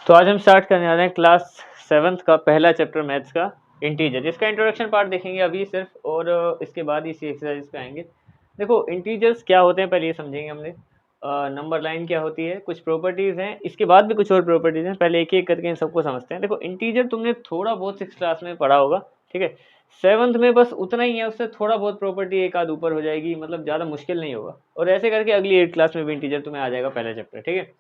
तो आज हम स्टार्ट करने वाले हैं क्लास 7th का पहला चैप्टर मैथ्स का इंटीजर, जिसका इंट्रोडक्शन पार्ट देखेंगे अभी सिर्फ, और इसके बाद इसी एक्सरसाइज पे आएंगे। देखो इंटीजर्स क्या होते हैं पहले ये समझेंगे हमने। नंबर लाइन क्या होती है, कुछ प्रॉपर्टीज़ हैं, इसके बाद भी कुछ और प्रॉपर्टीज़ हैं। पहले एक एक करके इन सबको समझते हैं। देखो इंटीजर तुमने थोड़ा बहुत 6th क्लास में पढ़ा होगा, ठीक है। 7th में बस उतना ही है, उससे थोड़ा बहुत प्रॉपर्टी एक आध ऊपर हो जाएगी, मतलब ज़्यादा मुश्किल नहीं होगा। और ऐसे करके अगली 8th क्लास में भी इंटीजर तुम्हें आ जाएगा पहला चैप्टर, ठीक है।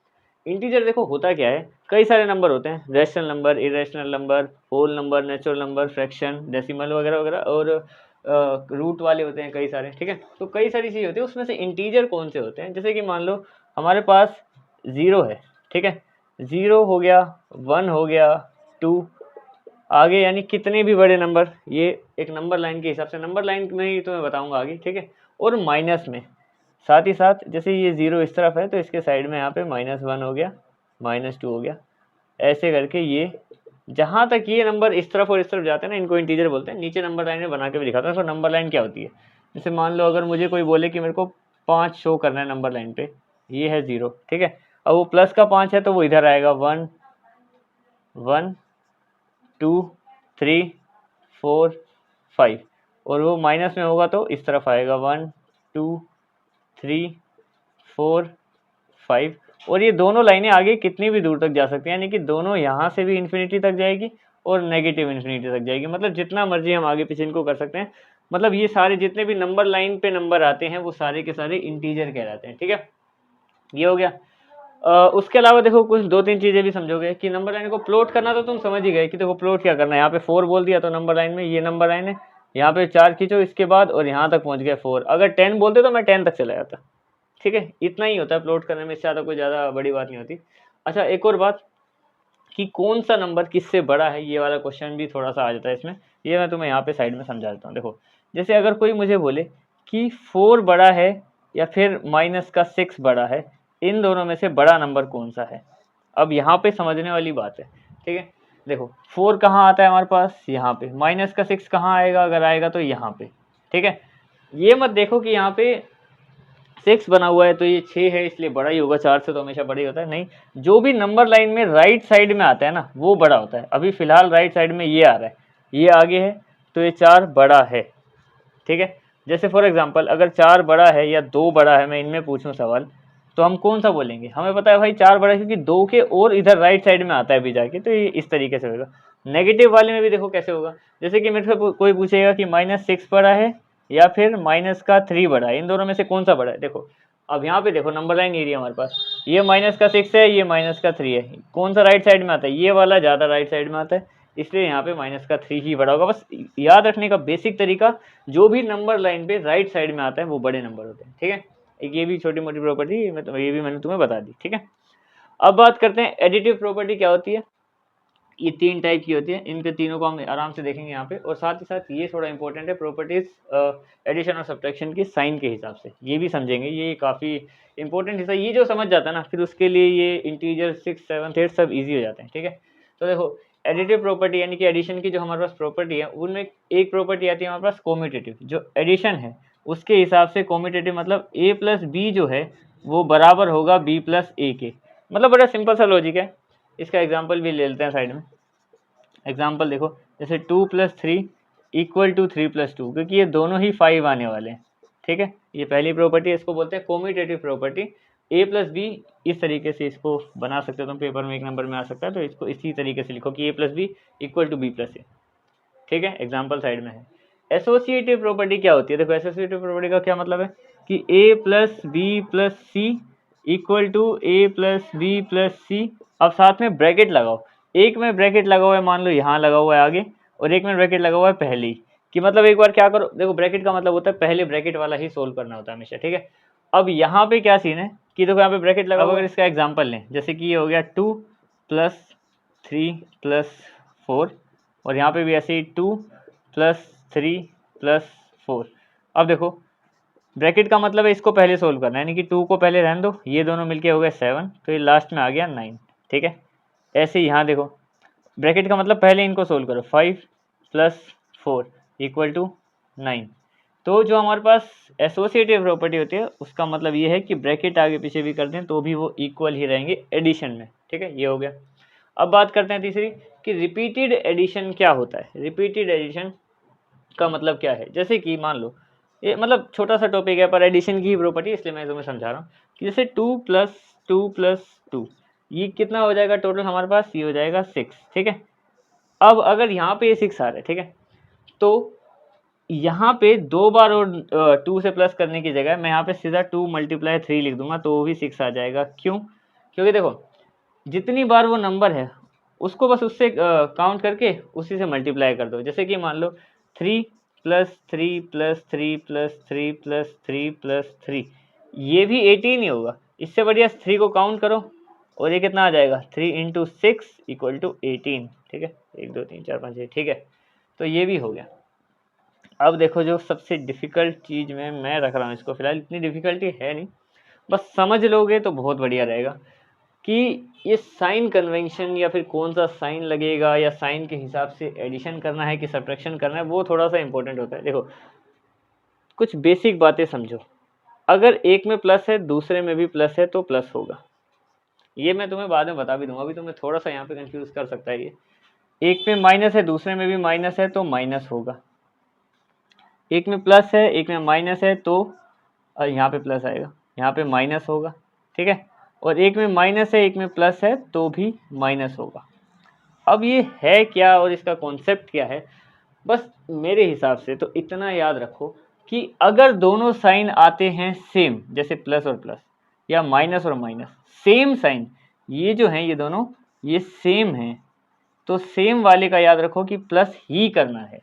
इंटीजर देखो होता क्या है, कई सारे नंबर होते हैं, rational number, irrational number, whole number, natural number, fraction, decimal वगैरह वगैरह, और रूट वाले होते हैं कई सारे, ठीक है। तो कई सारी चीज़ होती है, उसमें से इंटीजर कौन से होते हैं, जैसे कि मान लो हमारे पास 0 है, ठीक है। 0 हो गया, 1 हो गया, 2 आगे, यानी कितने भी बड़े नंबर, ये एक नंबर लाइन के हिसाब से, नंबर लाइन में ही तुम्हें बताऊंगा आगे, ठीक है। और माइनस में साथ ही साथ, जैसे ये 0 इस तरफ है तो इसके साइड में यहाँ पे -1 हो गया, -2 हो गया, ऐसे करके ये जहाँ तक ये नंबर इस तरफ और इस तरफ जाते हैं ना, इनको इंटीजर बोलते हैं। नीचे नंबर लाइन में बना के भी दिखाता हूँ। तो नंबर लाइन क्या होती है, जैसे मान लो अगर मुझे कोई बोले कि मेरे को 5 शो करना है नंबर लाइन पे, ये है 0, ठीक है। अब वो प्लस का 5 है तो वो इधर आएगा 1 1 2 3 4 5, और वो माइनस में होगा तो इस तरफ आएगा 1 2 3 4 5, और ये दोनों लाइनें आगे कितनी भी दूर तक जा सकती हैं, यानी कि दोनों यहाँ से भी इन्फिनिटी तक जाएगी और नेगेटिव इन्फिनिटी तक जाएगी। मतलब जितना मर्जी हम आगे पीछे इनको कर सकते हैं। मतलब ये सारे जितने भी नंबर लाइन पे नंबर आते हैं वो सारे के सारे इंटीजर कहलाते हैं, ठीक है। ये हो गया। उसके अलावा देखो कुछ 2-3 चीज़ें भी समझोगे कि नंबर लाइन को प्लॉट करना तो तुम समझ ही गए कि देखो प्लॉट क्या करना है। यहाँ पे 4 बोल दिया तो नंबर लाइन में ये नंबर लाइन है, यहाँ पे 4 खींचो इसके बाद और यहाँ तक पहुँच गया 4। अगर 10 बोलते तो मैं 10 तक चला जाता, ठीक है। इतना ही होता है प्लॉट करने में, इससे ज़्यादा कोई ज़्यादा बड़ी बात नहीं होती। अच्छा एक और बात कि कौन सा नंबर किससे बड़ा है, ये वाला क्वेश्चन भी थोड़ा सा आ जाता है इसमें। ये मैं तुम्हें यहाँ पे साइड में समझा देता हूँ। देखो जैसे अगर कोई मुझे बोले कि 4 बड़ा है या फिर -6 बड़ा है, इन दोनों में से बड़ा नंबर कौन सा है। अब यहाँ पे समझने वाली बात है, ठीक है। देखो 4 कहाँ आता है हमारे पास, यहाँ पे। -6 कहाँ आएगा, अगर आएगा तो यहाँ पे, ठीक है। ये मत देखो कि यहाँ पे 6 बना हुआ है तो ये 6 है इसलिए बड़ा ही होगा, 4 से तो हमेशा बड़ा ही होता है। नहीं, जो भी नंबर लाइन में राइट साइड में आता है ना वो बड़ा होता है। अभी फिलहाल राइट साइड में ये आ रहा है, ये आगे है तो ये 4 बड़ा है, ठीक है। जैसे फॉर एग्जांपल अगर 4 बड़ा है या 2 बड़ा है, मैं इनमें पूछूं सवाल, तो हम कौन सा बोलेंगे। हमें पता है भाई 4 बड़ा है क्योंकि 2 के और इधर राइट साइड में आता है भी जाके, तो ये इस तरीके से होगा। नेगेटिव वाले में भी देखो कैसे होगा, जैसे कि मेरे से कोई पूछेगा कि -6 बड़ा है या फिर -3 बड़ा है, इन दोनों में से कौन सा बड़ा है। देखो अब यहाँ पे देखो नंबर लाइन एरिया हमारे पास, ये -6 है, ये -3 है, कौन सा राइट साइड में आता है, ये वाला ज़्यादा राइट साइड में आता है, इसलिए यहाँ पे -3 ही बड़ा होगा। बस याद रखने का बेसिक तरीका, जो भी नंबर लाइन पे राइट साइड में आता है वो बड़े नंबर होते हैं, ठीक है। एक ये भी छोटी मोटी प्रॉपर्टी ये भी मैंने तुम्हें बता दी, ठीक है। अब बात करते हैं एडिटिव प्रॉपर्टी क्या होती है। ये 3 टाइप की होती है, इनके तीनों को हम आराम से देखेंगे यहाँ पे। और साथ ही साथ ये थोड़ा इंपॉर्टेंट है, प्रॉपर्टीज एडिशन और सब्ट्रैक्शन की साइन के हिसाब से, ये भी समझेंगे, ये काफ़ी इंपॉर्टेंट हिस्सा। ये जो समझ जाता है ना फिर उसके लिए ये इंटीजर 6, 7, 8 सब ईजी हो जाते हैं, ठीक है। तो देखो एडिटिव प्रॉपर्टी यानी कि एडिशन की जो हमारे पास प्रॉपर्टी है, उनमें एक प्रॉपर्टी आती है हमारे पास कोम्यूटेटिव। जो एडिशन है उसके हिसाब से कोम्यूटेटिव मतलब a + b जो है वो बराबर होगा b + a के। मतलब बड़ा सिंपल सा लॉजिक है। इसका एग्जाम्पल भी ले लेते हैं साइड में। एग्जाम्पल देखो जैसे 2 + 3 = 3 + 2, क्योंकि ये दोनों ही 5 आने वाले हैं, ठीक है। ये पहली प्रॉपर्टी है, इसको बोलते हैं कोम्यूटेटिव प्रॉपर्टी। a + b इस तरीके से इसको बना सकते हो तुम, पेपर में एक नंबर में आ सकता है, तो इसको इसी तरीके से लिखो कि a + b = b + a, ठीक है। एग्जाम्पल साइड में है। एसोसिएटिव प्रॉपर्टी क्या होती है, देखो एसोसिएटिव प्रॉपर्टी का क्या मतलब है कि a + b + c = a + b + c। अब साथ में ब्रैकेट लगाओ, एक में ब्रैकेट लगा हुआ है मान लो यहाँ लगा हुआ है आगे, और एक में ब्रैकेट लगा हुआ है पहले ही, कि मतलब एक बार क्या करो, देखो ब्रैकेट का मतलब होता है पहले ब्रैकेट वाला ही सोल्व करना होता है हमेशा, ठीक है। अब यहाँ पे क्या सीन है कि देखो यहाँ पे ब्रैकेट लगा हुआ है। अगर इसका एग्जाम्पल लें, जैसे कि ये हो गया 2 + 3 + 4, और यहाँ पे भी ऐसे ही 2 + 3 + 4। अब देखो ब्रैकेट का मतलब है इसको पहले सोल्व करना है, यानी कि 2 को पहले रहने दो, ये दोनों मिलके हो गए 7, तो ये लास्ट में आ गया 9, ठीक है। ऐसे ही यहाँ देखो ब्रैकेट का मतलब पहले इनको सोल्व करो, 5 + 4 = 9। तो जो हमारे पास एसोसिएटिव प्रॉपर्टी होती है उसका मतलब ये है कि ब्रैकेट आगे पीछे भी कर दें तो भी वो इक्वल ही रहेंगे एडिशन में, ठीक है। ये हो गया। अब बात करते हैं तीसरी कि रिपीटेड एडिशन क्या होता है। रिपीटेड एडिशन का मतलब क्या है, जैसे कि मान लो ये मतलब छोटा सा टॉपिक है पर एडिशन की ही प्रॉपर्टी, इसलिए मैं तुम्हें समझा रहा हूँ कि जैसे 2 + 2 + 2 ये कितना हो जाएगा टोटल हमारे पास, ये हो जाएगा 6, ठीक है। अब अगर यहाँ पे ये 6 आ रहा है, ठीक है, तो यहाँ पे 2 बार और 2 से प्लस करने की जगह मैं यहाँ पे सीधा 2 × 3 लिख दूंगा तो वो भी 6 आ जाएगा। क्यों? क्योंकि देखो जितनी बार वो नंबर है उसको बस उससे काउंट करके उसी से मल्टीप्लाई कर दो। जैसे कि मान लो 3 + 3 + 3 + 3 + 3 + 3 ये भी 18 ही होगा। इससे बढ़िया 3 को काउंट करो और ये कितना आ जाएगा 3 × 6 = 18, ठीक है। 1 2 3 4 5 6, ठीक है। तो ये भी हो गया। अब देखो जो सबसे डिफ़िकल्ट चीज़ में मैं रख रहा हूँ इसको, फिलहाल इतनी डिफ़िकल्टी है नहीं, बस समझ लोगे तो बहुत बढ़िया रहेगा कि ये साइन कन्वेंशन या फिर कौन सा साइन लगेगा या साइन के हिसाब से एडिशन करना है कि सब्ट्रैक्शन करना है, वो थोड़ा सा इंपॉर्टेंट होता है। देखो कुछ बेसिक बातें समझो, अगर एक में प्लस है दूसरे में भी प्लस है तो प्लस होगा। ये मैं तुम्हें बाद में बता भी दूंगा, अभी तुम्हें थोड़ा सा यहाँ पे कंफ्यूज कर सकता है। ये एक में माइनस है दूसरे में भी माइनस है तो माइनस होगा, एक में प्लस है एक में माइनस है तो यहाँ पे प्लस आएगा, यहाँ पे माइनस होगा, ठीक है। और एक में माइनस है एक में प्लस है तो भी माइनस होगा। अब ये है क्या और इसका कॉन्सेप्ट क्या है, बस मेरे हिसाब से तो इतना याद रखो कि अगर दोनों साइन आते हैं सेम, जैसे प्लस और प्लस या माइनस और माइनस, सेम साइन, ये जो हैं ये दोनों ये सेम हैं, तो सेम वाले का याद रखो कि प्लस ही करना है।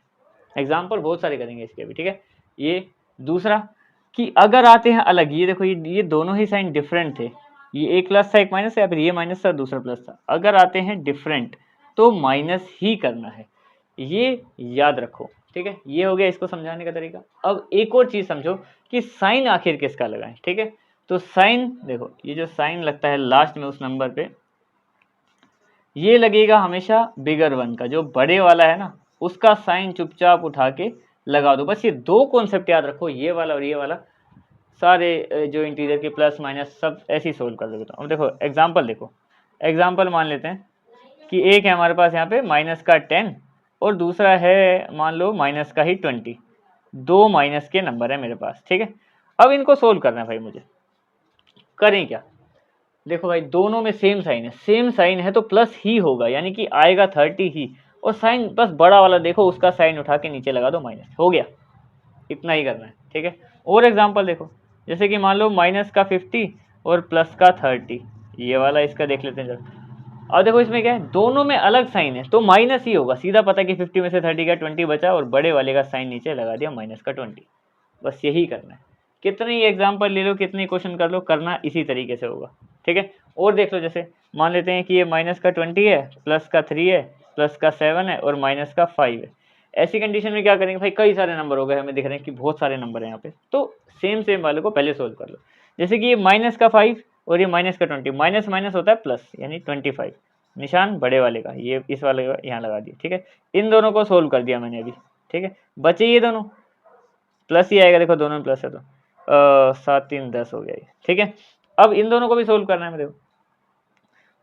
एग्जाम्पल बहुत सारे करेंगे इसके भी, ठीक है। ये दूसरा कि अगर आते हैं अलग, ये देखो ये दोनों ही साइन डिफरेंट थे, ये एक प्लस था एक माइनस था, या फिर ये माइनस था दूसरा प्लस था, अगर आते हैं डिफरेंट तो माइनस ही करना है, ये याद रखो, ठीक है। ये हो गया इसको समझाने का तरीका। अब एक और चीज़ समझो कि साइन आखिर किसका लगाएं, ठीक है। तो साइन देखो ये जो साइन लगता है लास्ट में उस नंबर पे, ये लगेगा हमेशा बिगर वन का, जो बड़े वाला है ना उसका साइन चुपचाप उठा के लगा दो। बस ये दो कॉन्सेप्ट याद रखो, ये वाला और ये वाला, सारे जो इंटीजर के प्लस माइनस सब ऐसे ही सोल्व कर दोगे। तो अब देखो एग्जांपल, देखो एग्जांपल मान लेते हैं कि एक है हमारे पास यहाँ पे माइनस का 10 और दूसरा है मान लो माइनस का ही 20, दो माइनस के नंबर है मेरे पास, ठीक है। अब इनको सोल्व करना है भाई मुझे, करें क्या? देखो भाई दोनों में सेम साइन है, सेम साइन है तो प्लस ही होगा, यानी कि आएगा 30 ही, और साइन बस बड़ा वाला देखो उसका साइन उठा के नीचे लगा दो माइनस, हो गया। इतना ही करना है, ठीक है। और एग्जांपल देखो, जैसे कि मान लो माइनस का 50 और प्लस का 30, ये वाला इसका देख लेते हैं जरा। अब देखो इसमें क्या है, दोनों में अलग साइन है तो माइनस ही होगा, सीधा पता कि 50 में से 30 का 20 बचा और बड़े वाले का साइन नीचे लगा दिया माइनस का 20। बस यही करना है, कितने ही एग्जाम्पल ले लो कितने क्वेश्चन कर लो, करना इसी तरीके से होगा, ठीक है। और देख लो, जैसे मान लेते हैं कि ये माइनस का 20 है, प्लस का 3 है, प्लस का 7 है और माइनस का 5 है। ऐसी कंडीशन में क्या करेंगे भाई, कई सारे नंबर हो गए, हमें दिख रहे हैं कि बहुत सारे नंबर हैं यहाँ पे, तो सेम सेम वाले को पहले सोल्व कर लो। जैसे कि ये माइनस का 5 और ये माइनस का 20, माइनस माइनस होता है प्लस, यानी 25, निशान बड़े वाले का, ये इस वाले का यहाँ लगा दिया, ठीक है। इन दोनों को सोल्व कर दिया मैंने अभी, ठीक है। बचे ये दोनों, प्लस ही आएगा, देखो दोनों में प्लस है तो 7 3 10 हो गया ये, ठीक है। अब इन दोनों को भी सोल्व करना है मेरे को,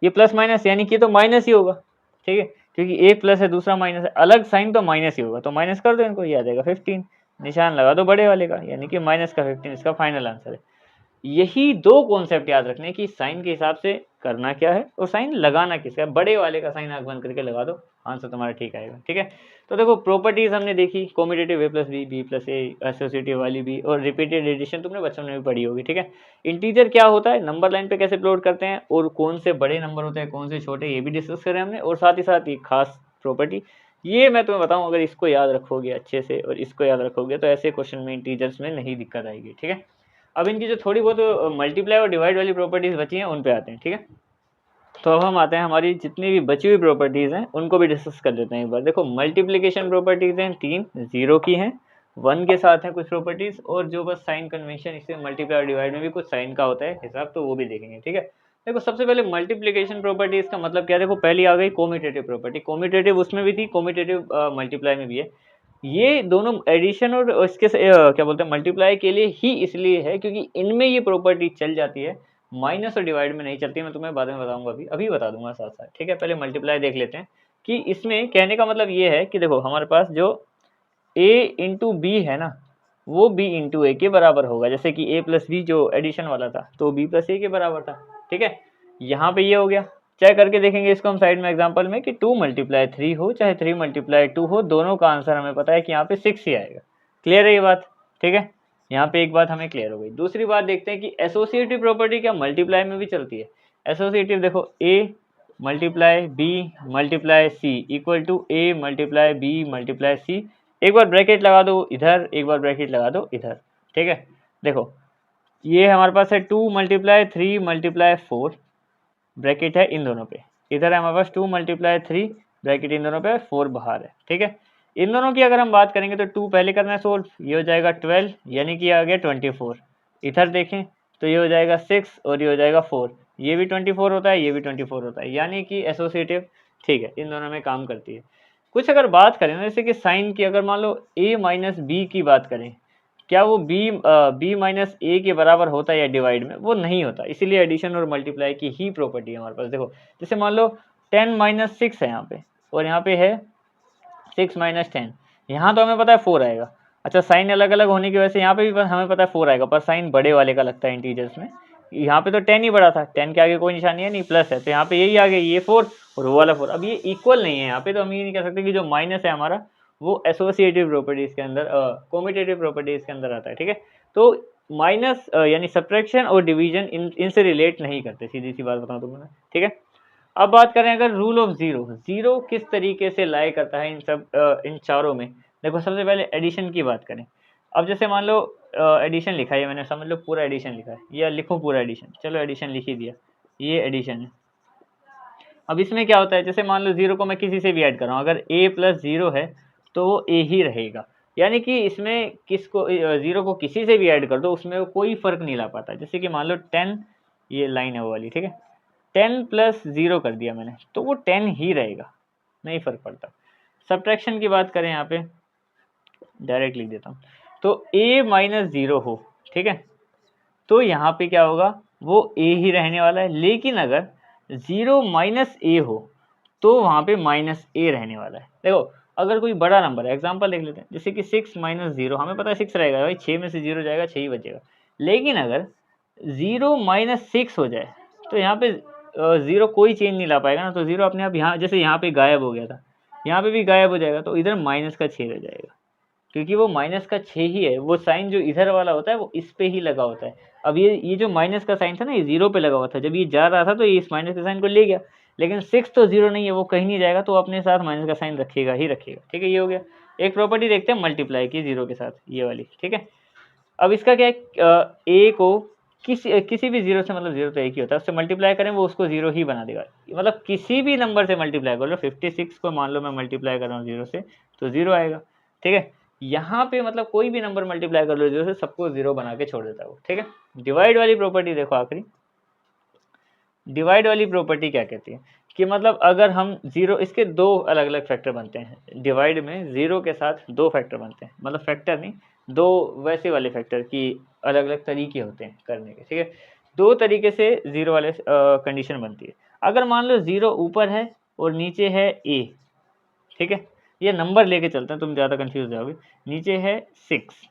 ये प्लस माइनस यानी कि तो माइनस ही होगा, ठीक है, क्योंकि एक प्लस है दूसरा माइनस है, अलग साइन तो माइनस ही होगा, तो माइनस कर दो इनको, ये आ जाएगा 15, निशान लगा दो बड़े वाले का, यानी कि माइनस का 15 इसका फाइनल आंसर है। यही दो कॉन्सेप्ट याद रखने कि साइन के हिसाब से करना क्या है और साइन लगाना किसका है, बड़े वाले का साइन आंख बंद करके लगा दो, आंसर तुम्हारा ठीक आएगा, ठीक है। तो देखो प्रॉपर्टीज हमने देखी, commutative a + b, b + a, associative वाली भी, और रिपीटेड एडिशन तुमने बचपन में भी पढ़ी होगी, ठीक है। इंटीजर क्या होता है, नंबर लाइन पे कैसे प्लॉट करते हैं, और कौन से बड़े नंबर होते हैं कौन से छोटे, ये भी डिस्कस करें हमने, और साथ ही साथ ये खास प्रॉपर्टी, ये मैं तुम्हें बताऊं, अगर इसको याद रखोगे अच्छे से और इसको याद रखोगे तो ऐसे क्वेश्चन में इंटीजर्स में नहीं दिक्कत आएगी, ठीक है। अब इनकी जो थोड़ी बहुत मल्टीप्लाई और डिवाइड वाली प्रॉपर्टीज बची हैं उन पे आते हैं, ठीक है। तो अब हम आते हैं हमारी जितनी भी बची हुई प्रॉपर्टीज़ हैं उनको भी डिस्कस कर लेते हैं एक बार। देखो मल्टीप्लिकेशन प्रॉपर्टीज़ हैं 3, जीरो की हैं, 1 के साथ हैं कुछ प्रॉपर्टीज़, और जो बस साइन कन्वेंशन, इससे मल्टीप्लाई और डिवाइड में भी कुछ साइन का होता है हिसाब, तो वो भी देखेंगे, ठीक है। देखो सबसे पहले मल्टीप्लिकेशन प्रॉपर्टीज़ का मतलब क्या है, देखो पहली आ गई कॉम्यूटेटिव प्रॉपर्टी, कॉम्यूटेटिव उसमें भी थी, कॉम्यूटेटिव मल्टीप्लाई में भी है। ये दोनों एडिशन और इसके क्या बोलते हैं मल्टीप्लाई के लिए ही इसलिए है क्योंकि इनमें ये प्रॉपर्टी चल जाती है, माइनस और डिवाइड में नहीं चलती, मैं तुम्हें बाद में बताऊंगा, अभी बता दूंगा साथ साथ, ठीक है। पहले मल्टीप्लाई देख लेते हैं कि इसमें कहने का मतलब ये है कि देखो हमारे पास जो a इंटू बी है ना, वो b इंटू ए के बराबर होगा। जैसे कि a प्लस बी जो एडिशन वाला था तो b प्लस ए के बराबर था, ठीक है। यहाँ पे ये हो गया। चेक करके देखेंगे इसको हम साइड में एग्जांपल में कि 2 मल्टीप्लाई 3 हो चाहे 3 मल्टीप्लाई 2 हो, दोनों का आंसर हमें पता है कि यहाँ पे 6 ही आएगा। क्लियर है ये बात, ठीक है। यहाँ पे एक बात हमें क्लियर हो गई। दूसरी बात देखते हैं कि एसोसिएटिव प्रॉपर्टी क्या मल्टीप्लाई में भी चलती है। एसोसिएटिव देखो a multiply b multiply c equal to a multiply b multiply c। एक बार ब्रैकेट लगा दो इधर, एक बार ब्रैकेट लगा दो इधर, ठीक है। देखो ये हमारे पास है 2 मल्टीप्लाई 3 मल्टीप्लाई 4, ब्रैकेट है इन दोनों पे, इधर है हमारे पास 2 मल्टीप्लाई 3, ब्रैकेट इन दोनों पे, 4 बाहर है, ठीक है। इन दोनों की अगर हम बात करेंगे तो 2 पहले करना है सोल्व, ये हो जाएगा 12 यानी कि आ गया 24। इधर देखें तो ये हो जाएगा 6 और ये हो जाएगा 4, ये भी 24 होता है, ये भी 24 होता है, यानी कि एसोसिएटिव, ठीक है, इन दोनों में काम करती है। कुछ अगर बात करें ना जैसे कि साइन की, अगर मान लो a माइनस बी की बात करें, क्या वो b माइनस ए के बराबर होता है या डिवाइड में? वो नहीं होता, इसीलिए एडिशन और मल्टीप्लाई की ही प्रॉपर्टी है हमारे पास। देखो जैसे मान लो 10 माइनस 6 है यहाँ पे, और यहाँ पे है 6 माइनस 10, यहाँ तो हमें पता है 4 आएगा। अच्छा साइन अलग अलग होने की वजह से यहाँ पे भी हमें पता है 4 आएगा, पर साइन बड़े वाले का लगता है इंटीजर्स में। यहाँ पे तो 10 ही बड़ा था, 10 के आगे कोई निशानी है नहीं, प्लस है, तो यहाँ पे यही आ गया, ये 4 और वो वाला 4। अब ये इक्वल नहीं है यहाँ पे, तो हम ये नहीं कह सकते कि जो माइनस है हमारा वो एसोसिएटिव प्रॉपर्टीज के अंदर, कॉम्यूटेटिव प्रॉपर्टीज के अंदर आता है, ठीक है। तो माइनस यानी सब्ट्रैक्शन और डिवीजन इनसे रिलेट नहीं करते, सीधी सी बात बताऊँ तुम्हें, ठीक है। अब बात करें अगर रूल ऑफ जीरो, जीरो किस तरीके से लाई करता है इन चारों में। देखो सबसे पहले एडिशन की बात करें। अब जैसे मान लो एडिशन लिखा है मैंने, समझ लो पूरा एडिशन लिखा है, या लिखो पूरा एडिशन, चलो एडिशन लिख ही दिया, ये एडिशन है। अब इसमें क्या होता है, जैसे मान लो जीरो को मैं किसी से भी ऐड कर रहा हूँ, अगर a प्लस जीरो है तो वो a ही रहेगा, यानी कि इसमें किसको जीरो को किसी से भी ऐड कर दो उसमें कोई फर्क नहीं ला पाता। जैसे कि मान लो 10, ये लाइन है वो वाली, ठीक है, 10 प्लस जीरो कर दिया मैंने तो वो 10 ही रहेगा, नहीं फर्क पड़ता। सब्ट्रैक्शन की बात करें यहाँ पे डायरेक्ट लिख देता हूँ, तो a माइनस जीरो हो, ठीक है, तो यहाँ पे क्या होगा, वो a ही रहने वाला है। लेकिन अगर 0 माइनस ए हो तो वहाँ पे माइनस ए रहने वाला है। देखो अगर कोई बड़ा नंबर है, एग्जांपल देख लेते हैं, जैसे कि 6 माइनस जीरो, हमें पता है 6 रहेगा भाई, 6 में से 0 जाएगा 6 ही बचेगा। लेकिन अगर 0 माइनस 6 हो जाए तो यहाँ पे 0 कोई चेंज नहीं ला पाएगा ना, तो 0 अपने आप यहाँ, जैसे यहाँ पे गायब हो गया था, यहाँ पे भी गायब हो जाएगा, तो इधर माइनस का 6 रह जाएगा, क्योंकि वो माइनस का 6 ही है। वो साइन जो इधर वाला होता है वो इस पे ही लगा होता है। अब ये जो माइनस का साइन था ना, ये 0 पे लगा हुआ था, जब ये जा रहा था तो ये इस माइनस के साइन को ले गया, लेकिन 6 तो 0 नहीं है, वो कहीं नहीं जाएगा, तो अपने साथ माइनस का साइन रखेगा ही रखेगा, ठीक है। ये हो गया। एक प्रॉपर्टी देखते हैं मल्टीप्लाई की 0 के साथ, ये वाली, ठीक है। अब इसका क्या है, ए को किसी भी 0 से, मतलब 0 तो एक ही होता है, उससे मल्टीप्लाई करें वो उसको 0 ही बना देगा, मतलब किसी भी नंबर से मल्टीप्लाई कर लो। 56 को मान लो मैं मल्टीप्लाई कर रहा हूँ 0 से तो 0 आएगा, ठीक है। यहाँ पे मतलब कोई भी नंबर मल्टीप्लाई कर लो 0 से, सबको 0 बना के छोड़ देता है वो, ठीक है। डिवाइड वाली प्रॉपर्टी देखो आखिरी, डिवाइड वाली प्रॉपर्टी क्या कहती है कि मतलब अगर हम 0, इसके दो अलग अलग फैक्टर बनते हैं डिवाइड में, 0 के साथ दो फैक्टर बनते हैं, मतलब फैक्टर नहीं, दो वैसे वाले फैक्टर की अलग अलग तरीके होते हैं करने के, ठीक है। दो तरीके से 0 वाले कंडीशन बनती है। अगर मान लो 0 ऊपर है और नीचे है a, ठीक है, ये नंबर लेके चलते हैं, तुम ज़्यादा कंफ्यूज जाओगे। नीचे है 6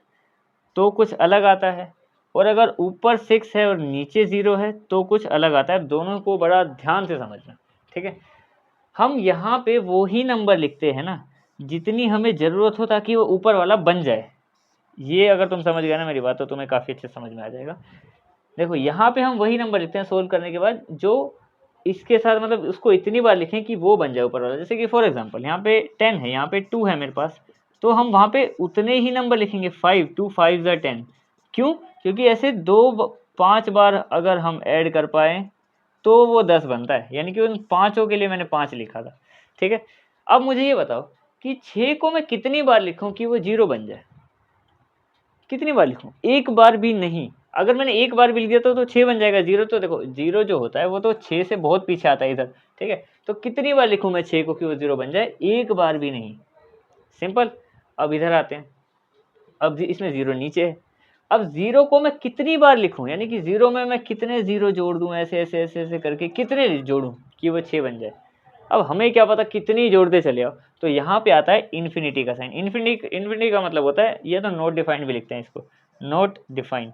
तो कुछ अलग आता है, और अगर ऊपर 6 है और नीचे 0 है तो कुछ अलग आता है। दोनों को बड़ा ध्यान से समझना, ठीक है। हम यहाँ पे वो ही नंबर लिखते हैं ना जितनी हमें ज़रूरत हो, ताकि वो ऊपर वाला बन जाए। ये अगर तुम समझ गए ना मेरी बात, तो तुम्हें काफ़ी अच्छे समझ में आ जाएगा। देखो यहाँ पे हम वही नंबर लिखते हैं सोल्व करने के बाद जो इसके साथ, मतलब उसको इतनी बार लिखें कि वो बन जाए ऊपर वाला। जैसे कि फॉर एग्जांपल यहाँ पे 10 है, यहाँ पे 2 है मेरे पास, तो हम वहाँ पे उतने ही नंबर लिखेंगे, 5, 2 5 ज़ा 10। क्यों? क्योंकि ऐसे 5 बार अगर हम ऐड कर पाएँ तो वो 10 बनता है, यानी कि उन पाँचों के लिए मैंने 5 लिखा था, ठीक है। अब मुझे ये बताओ कि 6 को मैं कितनी बार लिखूँ कि वो 0 बन जाए? कितनी बार लिखूँ? एक बार भी नहीं। अगर मैंने एक बार भी लिख दिया तो 6 बन जाएगा। 0 तो देखो 0 जो होता है वो तो 6 से बहुत पीछे आता है इधर, ठीक है। तो कितनी बार लिखूँ मैं 6 को कि वो 0 बन जाए? एक बार भी नहीं, सिंपल। अब इधर आते हैं, अब इसमें 0 नीचे है। अब जीरो को मैं कितनी बार लिखूं, यानी कि जीरो में मैं कितने जीरो जोड़ दूं, ऐसे ऐसे ऐसे ऐसे करके कितने जोड़ूं कि वो 6 बन जाए। अब हमें क्या पता कितनी जोड़ते चले आओ, तो यहाँ पे आता है इन्फिनिटी का साइन। इन्फिनिटी का मतलब होता है, ये तो नॉट डिफाइंड भी लिखते हैं इसको, नॉट डिफाइंड।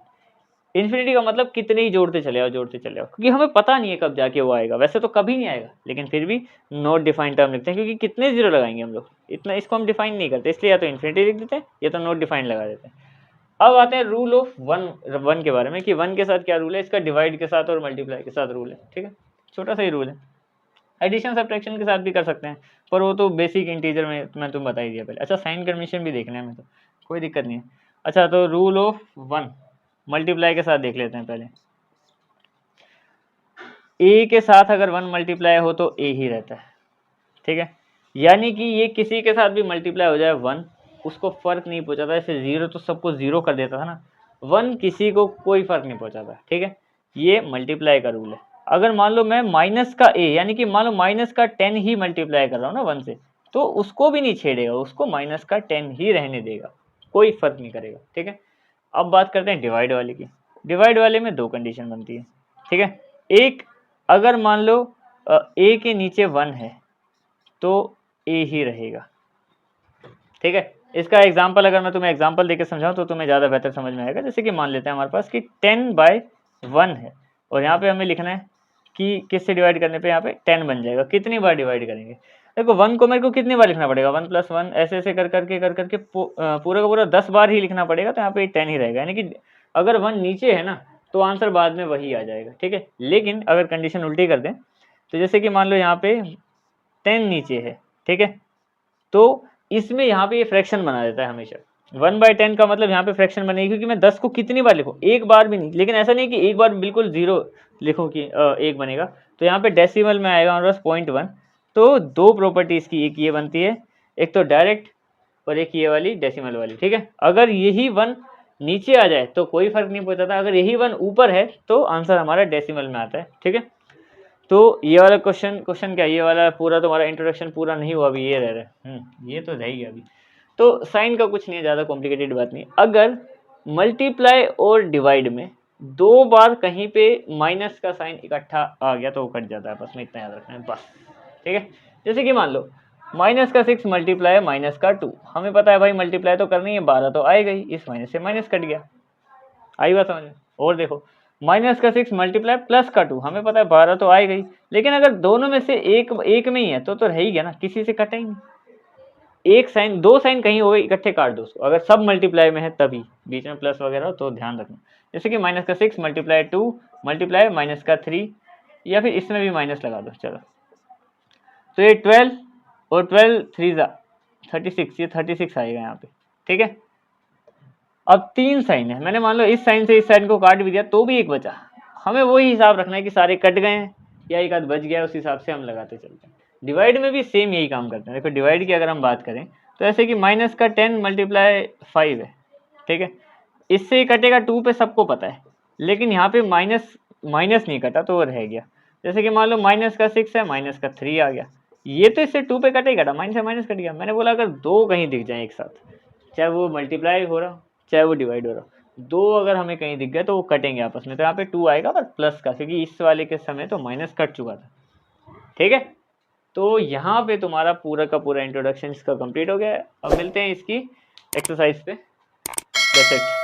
इन्फिनिटी का मतलब कितने ही जोड़ते चले आओ, जोड़ते चले आओ, क्योंकि हमें पता नहीं है कब जाके वो आएगा, वैसे तो कभी नहीं आएगा, लेकिन फिर भी नॉट डिफाइंड टर्म लिखते हैं, क्योंकि कितने जीरो लगाएंगे हम लोग, इतना इसको हम डिफाइन नहीं करते, इसलिए या तो इन्फिनिटी लिख देते हैं या तो नॉट डिफाइंड लगा देते हैं। अब आते हैं रूल ऑफ वन के बारे में, कि वन के साथ क्या रूल है, इसका डिवाइड के साथ और मल्टीप्लाई के साथ रूल है। ठीक है, छोटा सा ही रूल है। एडिशन सब्ट्रैक्शन के साथ भी कर सकते हैं, पर वो तो बेसिक इंटीजर में मैं तुम बता ही दिया पहले। अच्छा, साइन कन्वेंशन भी देखना है हमें, तो कोई दिक्कत नहीं है। अच्छा, तो रूल ऑफ वन मल्टीप्लाई के साथ देख लेते हैं पहले। ए के साथ अगर वन मल्टीप्लाई हो तो ए ही रहता है। ठीक है, यानी कि ये किसी के साथ भी मल्टीप्लाई हो जाए वन, उसको फर्क नहीं पहुंचाता। जैसे जीरो तो सबको जीरो कर देता था ना, वन किसी को कोई फर्क नहीं पहुंचाता। ठीक है, ये मल्टीप्लाई का रूल है। अगर मान लो मैं माइनस का ए, यानी कि मान लो माइनस का 10 ही मल्टीप्लाई कर रहा हूँ ना वन से, तो उसको भी नहीं छेड़ेगा, उसको माइनस का 10 ही रहने देगा, कोई फर्क नहीं करेगा। ठीक है, अब बात करते हैं डिवाइड वाले की। डिवाइड वाले में दो कंडीशन बनती है। ठीक है, एक, अगर मान लो ए के नीचे वन है तो ए ही रहेगा। ठीक है, इसका एग्जाम्पल अगर मैं तुम्हें एग्जाम्पल देके समझाऊं तो तुम्हें ज़्यादा बेहतर समझ में आएगा। जैसे कि मान लेते हैं हमारे पास कि 10/1 है, और यहाँ पे हमें लिखना है कि किससे डिवाइड करने पे यहाँ पे 10 बन जाएगा। कितनी बार डिवाइड करेंगे, देखो वन को मेरे को कितनी बार लिखना पड़ेगा, 1 + 1 ऐसे ऐसे कर करके पूरा का पूरा 10 बार ही लिखना पड़ेगा, तो यहाँ पे 10 ही रहेगा। यानी कि अगर वन नीचे है ना तो आंसर बाद में वही आ जाएगा। ठीक है, लेकिन अगर कंडीशन उल्टी कर दें, तो जैसे कि मान लो यहाँ पे 10 नीचे है, ठीक है, तो इसमें यहाँ पे ये फ्रैक्शन बना देता है हमेशा। 1/10 का मतलब यहाँ पे फ्रैक्शन बनेगी, क्योंकि मैं 10 को कितनी बार लिखूँ, एक बार भी नहीं। लेकिन ऐसा नहीं कि एक बार बिल्कुल जीरो लिखूँ कि एक बनेगा, तो यहाँ पे डेसिमल में आएगा हमारे पास 0.1। तो दो प्रॉपर्टीज की, एक ये बनती है, एक तो डायरेक्ट और एक ये वाली डेसिमल वाली। ठीक है, अगर यही वन नीचे आ जाए तो कोई फर्क नहीं पड़ता था, अगर यही वन ऊपर है तो आंसर हमारा डेसिमल में आता है। ठीक है, तो ये वाला क्वेश्चन क्या, ये वाला पूरा तुम्हारा इंट्रोडक्शन पूरा नहीं हुआ अभी, ये रह रहा है, ये तो रहेगा अभी। तो साइन का कुछ नहीं है, ज़्यादा कॉम्प्लिकेटेड बात नहीं। अगर मल्टीप्लाई और डिवाइड में दो बार कहीं पे माइनस का साइन इकट्ठा आ गया तो वो कट जाता है, बस में इतना याद रखना है बस। ठीक है, जैसे कि मान लो -6 मल्टीप्लाई -2, हमें पता है भाई मल्टीप्लाई तो करनी है, 12 तो आएगा ही, इस माइनस से माइनस कट गया, आई बात समझ में। और देखो -6 मल्टीप्लाई +2, हमें पता है 12 तो आएगा ही, लेकिन अगर दोनों में से एक में ही है तो रह ही गया ना, किसी से कटा ही नहीं। एक साइन, दो साइन कहीं हो गए इकट्ठे काट दो उसको, अगर सब मल्टीप्लाई में है तभी, बीच में प्लस वगैरह तो ध्यान रखना। जैसे कि -6 मल्टीप्लाई 2 मल्टीप्लाई -3, या फिर इसमें भी माइनस लगा दो, चलो। तो ये 12 और 12 3 36, ये 36 आएगा यहाँ पे। ठीक है, अब 3 साइन है, मैंने मान लो इस साइन से इस साइन को काट भी दिया तो भी एक बचा, हमें वही हिसाब रखना है कि सारे कट गए हैं या एक आध बच गया, उस हिसाब से हम लगाते चलते हैं। डिवाइड में भी सेम यही काम करते हैं। देखो डिवाइड की अगर हम बात करें तो ऐसे कि -10 मल्टीप्लाई 5 है। ठीक है, इससे कटेगा 2 पे, सबको पता है, लेकिन यहाँ पे माइनस नहीं कटा तो वो रह गया। जैसे कि मान लो -6 है, -3 आ गया, ये तो इससे 2 पे कटे ही कटा, माइनस से माइनस कट गया। मैंने बोला अगर दो कहीं दिख जाए एक साथ, चाहे वो मल्टीप्लाई हो रहा चाहे वो डिवाइड हो रहा, दो अगर हमें कहीं दिख गए तो वो कटेंगे आपस में, तो यहाँ पे 2 आएगा पर प्लस का, क्योंकि इस वाले के समय तो माइनस कट चुका था। ठीक है, तो यहाँ पे तुम्हारा पूरा का पूरा इंट्रोडक्शन इसका कंप्लीट हो गया है। अब मिलते हैं इसकी एक्सरसाइज पे। That's it.